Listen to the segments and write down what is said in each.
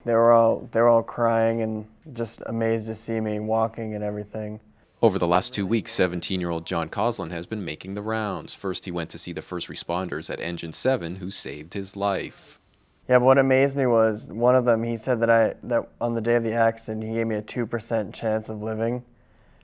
They were all crying and just amazed to see me walking and everything. Over the last 2 weeks, 17-year-old John Causland has been making the rounds. First, he went to see the first responders at Engine 7 who saved his life. Yeah, but what amazed me was one of them, he said that on the day of the accident, he gave me a 2% chance of living.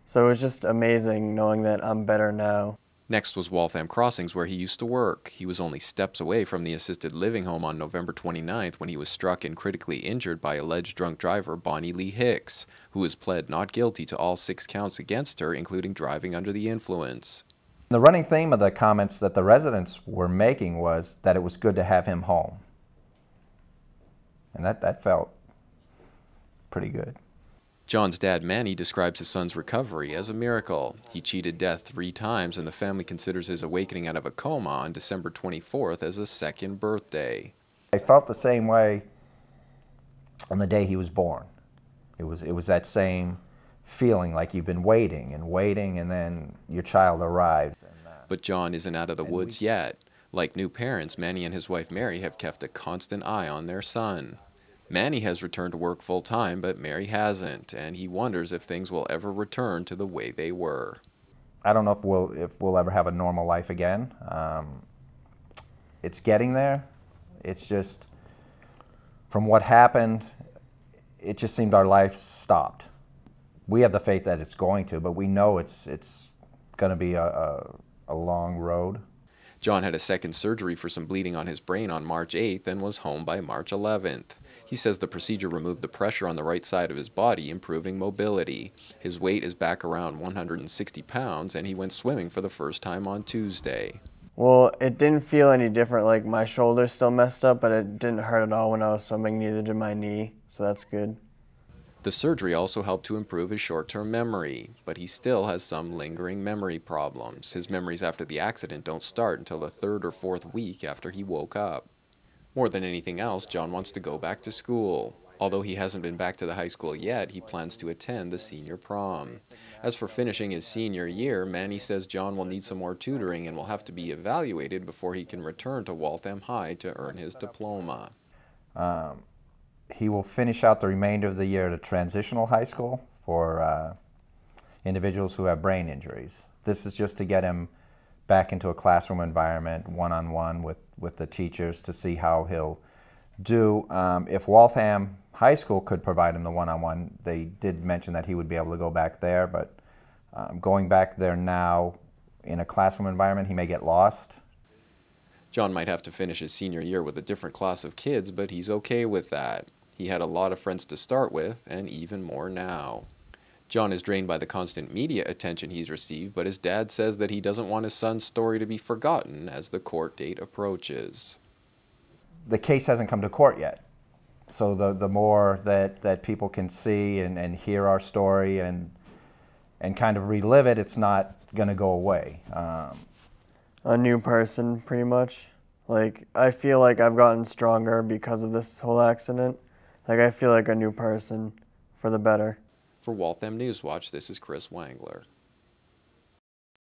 So it was just amazing knowing that I'm better now. Next was Waltham Crossings, where he used to work. He was only steps away from the assisted living home on November 29th when he was struck and critically injured by alleged drunk driver Bonnie Lee Hicks, who has pled not guilty to all 6 counts against her, including driving under the influence. The running theme of the comments that the residents were making was that it was good to have him home. And that felt pretty good. John's dad, Manny, describes his son's recovery as a miracle. He cheated death 3 times, and the family considers his awakening out of a coma on December 24th as a second birthday. I felt the same way on the day he was born. It was that same feeling like you've been waiting, and then your child arrives. But John isn't out of the woods yet. Like new parents, Manny and his wife Mary have kept a constant eye on their son. Manny has returned to work full-time, but Mary hasn't, and he wonders if things will ever return to the way they were. I don't know if we'll ever have a normal life again. It's getting there. It's just, from what happened, it just seemed our life stopped. We have the faith that it's going to, but we know it's going to be a long road. John had a second surgery for some bleeding on his brain on March 8th and was home by March 11th. He says the procedure removed the pressure on the right side of his body, improving mobility. His weight is back around 160 pounds, and he went swimming for the first time on Tuesday. Well, it didn't feel any different. Like, my shoulder's still messed up, but it didn't hurt at all when I was swimming, neither did my knee, so that's good. The surgery also helped to improve his short-term memory, but he still has some lingering memory problems. His memories after the accident don't start until the 3rd or 4th week after he woke up. More than anything else, John wants to go back to school. Although he hasn't been back to the high school yet, he plans to attend the senior prom. As for finishing his senior year, Manny says John will need some more tutoring and will have to be evaluated before he can return to Waltham High to earn his diploma. He will finish out the remainder of the year at a transitional high school for individuals who have brain injuries. This is just to get him back into a classroom environment, one-on-one with the teachers, to see how he'll do. If Waltham High School could provide him the one-on-one, they did mention that he would be able to go back there, but going back there now in a classroom environment, he may get lost. John might have to finish his senior year with a different class of kids, but he's okay with that. He had a lot of friends to start with, and even more now. John is drained by the constant media attention he's received, but his dad says that he doesn't want his son's story to be forgotten as the court date approaches. The case hasn't come to court yet, so the more that people can see and hear our story and kind of relive it, it's not going to go away. A new person, pretty much. Like, I feel like I've gotten stronger because of this whole accident. Like, I feel like a new person for the better. For Waltham Newswatch, this is Chris Wangler.